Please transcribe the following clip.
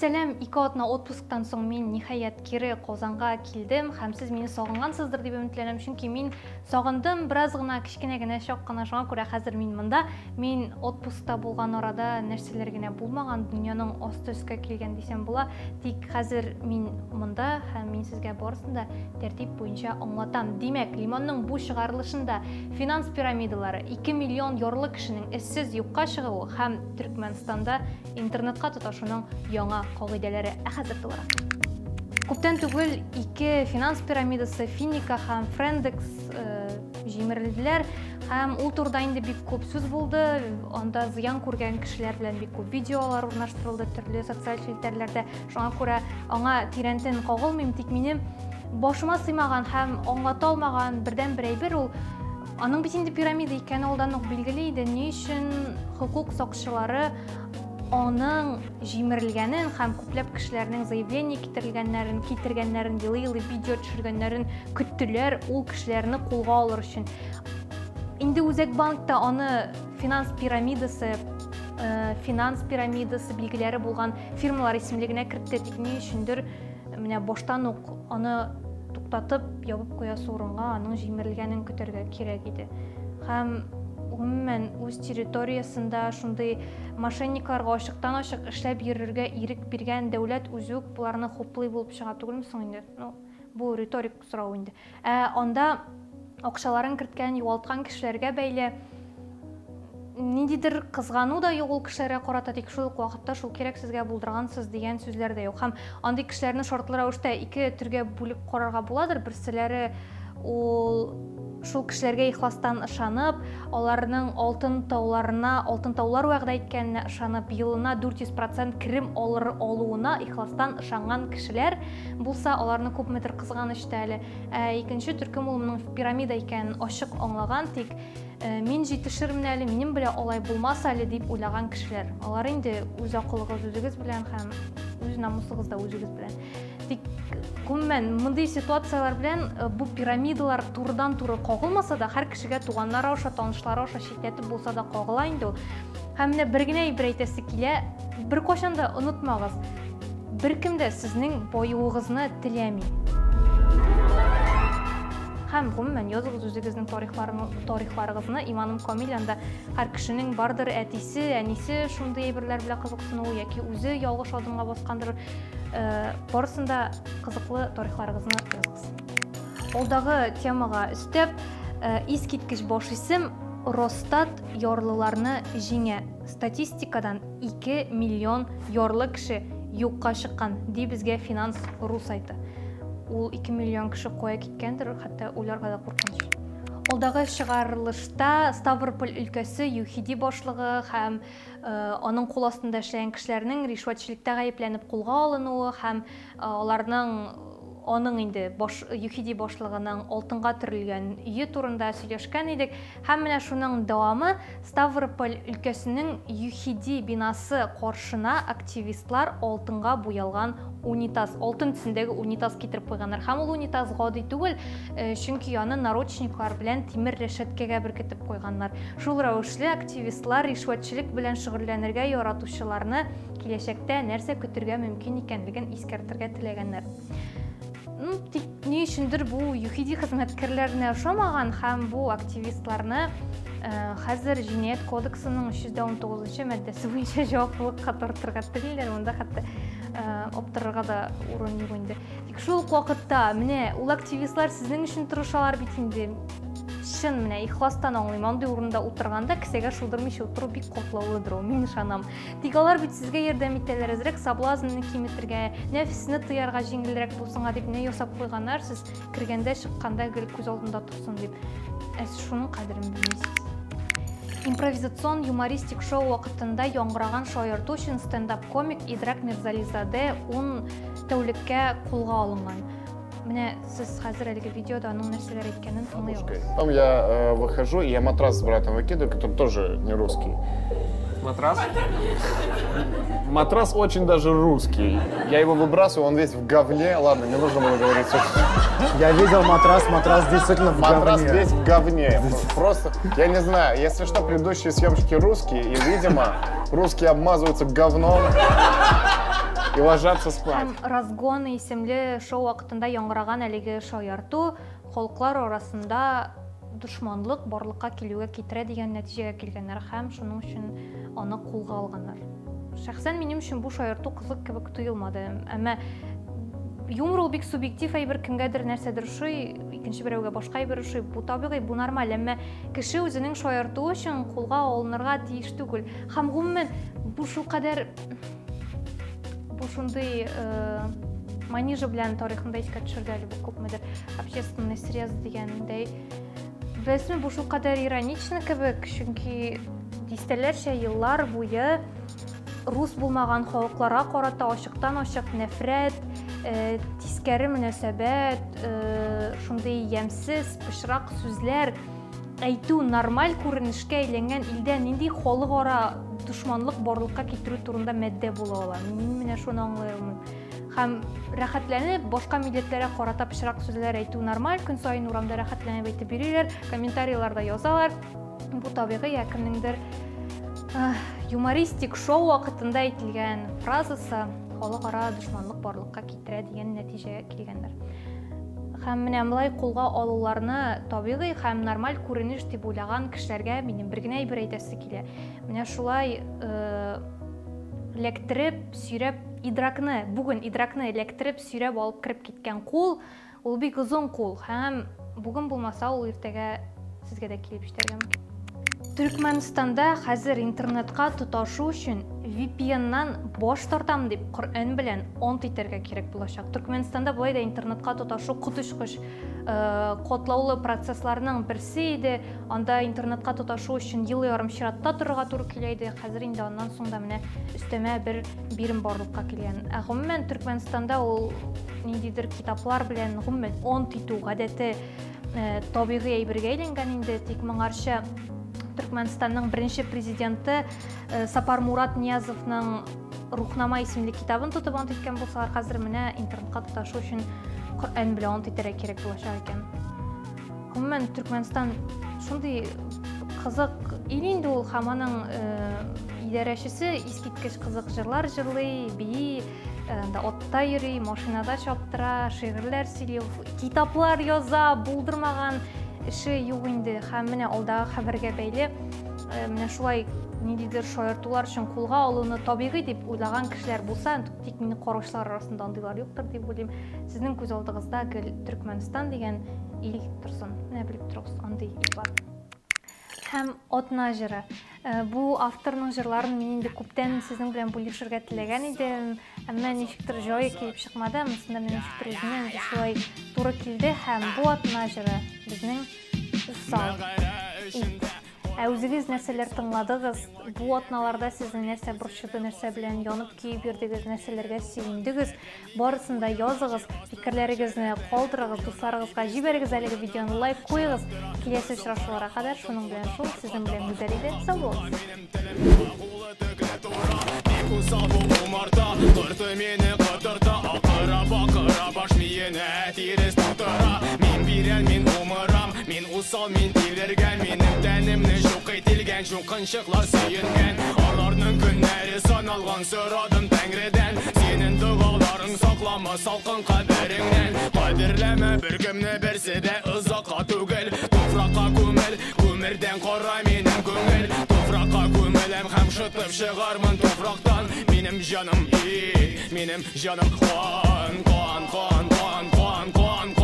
Әссәләм, 2 атна отпусктан соң мен ниһаят кире Казанга килдем һәм сез мине сагынгансыздыр дип өметләнәм, чөнки мин сагындым бераз гына кичкенә генә шак кына, шуңа күрә хәзер мин монда. Мин отпускта булган арада нәрсәләр генә булмаган, дөньяның асты өскә килгән дисәм була. Тик хәзер мин монда һәм мин сезгә барысын да тәртип буенча аңлатам. Димәк, Лимонның бу чыгарылышында финанс пирамидалары 2 миллион ярлы кешенең эшсез юкка чыгуы һәм Төркмәнстанда интернетка тоташуның яңа кагыйдәләре хәзер булыр. Күптән түгел 2 финанс пирамидасы Финика һәм Френдекс җимерелделәр һәм ул турыда инде бик күп сүз булды. Анда зыян күргән кешеләр белән бик күп видеолар урнаштырылды төрле социаль фильтрләрдә. Шуңа күрә аңа тирәнтен кагылмыйм, тик минем башыма сыймаган һәм аңлата алмаган бердән-бер әйбер ул аның бит инде пирамида икәне алдан ук билгеле иде. Ни өчен хукук сакчылары аның җимерелгәнен һәм күпләп кешеләрнең заявление китергәннәрен, елый видео төшергәннәрен көттеләр ул кешеләрне кулга алыр өчен. Инде Үзәкбанкта аны финанс пирамидасы билгеләре булган фирмалар исемлегенә кертте, тик ни өчендер менә баштан ук аны туктатып ябып куясы урынга аның җимерелгәнен көтәргә кирәк иде. Һәм umuman үз территориясында шундый мошенникларга ачыктан-ачык эшләп йөрергә ирек биргән дәүләт үзе үк буларны хуплый булып чыга түгелме соң инде? Бу риторик сорау инде. Анда акчаларын керткән, югалткан кешеләргә бәйле ниндидер кызгану да юк ул кешеләргә карата, тик шул ук вакытта шул кирәк сезгә булдыргансыз дигән сүзләр дә юк. Һәм андый кешеләрне шартлы рәвештә 2 төргә бүлеп карарга буладыр. Берселәре ул шул кешеләргә ихластан ышанып, аларның алтын таулар вәгъдә иткәненә ышанып, елына 400% керем алуына ихластан ышанган кешеләр булса, аларны күпмедер кызганыч та әле. Икенче төркем ул моның пирамида икәнен ачык аңлаган, тик мин җитешермен әле, минем белән алай булмас әле дип уйлаган кешеләр. Алар инде үз акылыгыз үзегез белән һәм үз намусыгыз да үзегез белән. Тик күмән мондый ситуациялар белән бу пирамидалар турыдан-туры кагылмаса да, һәр кешегә туганнары аша, танышлары аша шикләтеп булса да кагыла инде ул. Һәм менә бер генә әйбер әйтәсе килә, бер кашан да онытмагыз. Беркем дә сезнең баюыгызны теләми. Һәм гомумән языгыз үзегезнең тарихларыгызны. Иманым камил, анда һәр кешенең бардыр әтисе, әнисе шундый әйберләр белән кызыксынуы яки үзе ялгыш адымга баскандыр. Барысында кызыклы тарихларыгызны языгыз. Алдагы темага өстәп, искиткеч баш исем Росстат ярлыларны җиңә. Статистикадан 2 миллион ярлы кеше юкка чыккан ди безгә Finance.ru сайты. Ул 2 миллион кеше кая киткәндер, хәтта уйларга да куркыныч. Алдагы чыгарылышта Ставрополь өлкәсе ЮХИДИ башлыгы һәм аның кул астында эшләгән кешеләрнең ришвәтчелектә гаепләнеп кулга алынуы һәм аның инде ЮХИДИ башлыгының алтынга төрелгән өе турында сөйләшкән идек. Һәм менә шуның дәвамы Ставрополь өлкәсенең ЮХИДИ бинасы каршына активистлар алтынга буялган унитаз, алтын төсендәге унитаз китереп куйганнар. Һәм ул унитаз гади түгел, чөнки аны наручниклар белән тимер рәшәткәгә беркетеп куйганнар. Шул рәвешле активистлар ришвәтчелек белән шөгыльләнергә яратучыларны киләчәктә нәрсә көтәргә мөмкин икәнлеген искәртергә теләгәннәр. Тик ни өчендер бу ЮХИДИ хезмәткәрләренә ошамаган һәм бу активистларны хәзер Җинаять кодексының 319 маддәсе буенча җаваплылыкка тартырга телиләр. Монда хәтта аптырырга да урын юк инде. Тик шул вакытта менә ул активистлар сезнең өчен тырышалар бит инде. Чын менә ихластан аңлыйм, андый урында утырганда кесәгә шулдырмыйча утыру бик катлаулыдыр, мин ышанам. Тик алар бит сезгә ярдәм итәләр, әзрәк соблазнны киметергә, нәфсне тыярга җиңелрәк булсынга дип не ясап куйганнар, сез кергәндә, чыкканда гел күз алдында турсын дип. Шуның кадерен белмисез. Импровизацион юмористик шоу вакытында яңгыраган шаярту өчен стендап-комик Идрак Мирзализаде 10 тәүлеккә кулга алынган. Менә сез хәзер әлеге видеода аның нәрсәләр әйткәнен аңлыйсыз. Потом я выхожу, и я матрас с братом выкидываю, который тоже не русский. Матрас? Матрас очень даже русский. Я его выбрасываю, он весь в говне. Ладно, не нужно было говорить. Я видел матрас действительно в говне. Матрас весь в говне. Просто, я не знаю, если что, предыдущие съемщики русские, и, видимо, русские обмазываются говном. и ложатся спать. Һәм разгон исемле шоу вакытында яңгыраган әлеге шаярту халыклар арасында душманлык барлыкка килүгә китерә дигән нәтиҗәгә килгәннәр һәм шуның өчен аны кулга алганнар. Шәхсән минем өчен бу шаярту кызык кебек тоелмады. Әмма юмор ул бик субъектив, әйбер кемгәдер нәрсәдер ошый, икенче берәүгә башка әйбер ошый. Бу табигый, бу нормаль. Әмма кеше үзенең шаяртуы өчен кулга алынырга тиеш түгел. Һәм гомумән бу шулкадәр бу шундый манижа белән тарихында искә төшердә әле бу күпмедер общественный срез дигәндәй. Беләсезме, бу шулкадәр иронично кебек, чөнки дистәләрчә еллар буе рус булмаган халыкларга карата ачыктан-ачык нәфрәт, тискәре мөнәсәбәт, шундый ямсыз, пычрак сүзләр әйтү нормаль күренешкә әйләнгән илдә нинди халыкара душманлык барлыкка китерү турында мәддә була ала. Мин менә шуны аңлыйм. Һәм рәхәтләнеп башка милләтләргә карата пычрак сүзләр әйтү нормаль, көн саен урамда рәхәтләнеп әйтеп бирәләр, комментарийларда язалар. Бу табигый кемнеңдер юмористик шоу вакытында әйтелгән фразасы халыкара душманлык барлыкка китерә дигән нәтиҗәгә килгәннәр. Һәм менә болай кулга алуларны табигый һәм нормаль күренеш дип уйлаган кешеләргә минем бер генә әйбер әйтәсе килә. Менә шулай лектереп, сөйрәп бүген идракны лектереп, сөйрәп алып кирип киткән кул, ул бик озын кул һәм бүген булмаса ул иртәгә сезгә дә килеп җитәргә мөмкин. Түркменстанда хәзер интернетка тоташу өчен VPN-нан баш тартам дип Коръән белән ант итәргә кирәк булачак. Түркменстанда болай да интернетка тоташу котышкыч котлаулы процессларның берсе иде. Анда интернетка тоташу өчен ел ярым чиратта торырга туры килә иде. Хәзер инде аннан соң да менә өстәмә бер бирим барлыкка килгән. Гомумән Түркменстанда ул ниндидер китаплар белән гомумән ант итү гадәте табигый әйбергә әйләнгән инде. Тик моңарча Түркменстанның беренче президенты Сапар Мурат Ниязовның Рухнама исемле китабын тотып ант иткән булсалар, хәзер менә интернетка тоташу өчен Коръән белән ант итәргә кирәк булачак икән. Гомумән Түркменстан шундый кызык ил инде ул, һәм аның идарәчесе искиткеч кызык җырлар җырлый, бии, атта йөри, машинада чаптыра, шигырьләр сөйли, китаплар яза, булдырмаган эше юк инде. Һәм менә алдагы хәбәргә бәйле менә шулай ниндидер шаяртулар өчен кулга алуны табигый дип уйлаган кешеләр булса, тик мине карашлар арасында андыйлар юктыр дип уйлыйм. Сезнең күз алдыгызда гел Түркменстан дигән ил торсын. Менә белеп торыгыз, андый ил бар. Һәм Атна җыры. Бу авторның җырларын мин инде күптән сезнең белән бүлешергә теләгән идем. Әмма ничектер җае килеп чыкмады. Монда минем үземнән шулай туры килде һәм бу Атна җыры безнең усал. Үзегез нәрсәләр тыңладыгыз? Бу атналарда сезне нәрсә борчыды, нәрсә белән янып киеп йөрдегез, нәрсәләргә сөендегез? Барысын да языгыз, фикерләрегезне калдырыгыз, дусларыгызга җибәрегез, әлеге видеоны лайк куегыз. Киләсе очрашуларга кадәр шуның белән шул, сезнең белән гүзәл иде. Сау булыгыз. Мин усал, мин тилергән, минем тәнемне шук ителгән, шук кынчыклар сөенгән. Аларның көннәре саналган, сорадым Тәңредән. Синең дугаларың саклама салкын кабереңнән. Кадерләмә беркемне, берсе дә озакка түгел. Туфракка күмел, күмердән кара минем күңел. Туфракка күмеләм һәм шытып чыгармын туфрактан. Минем җаным, минем җаным, кан, кан, кан, кан, кан, кан.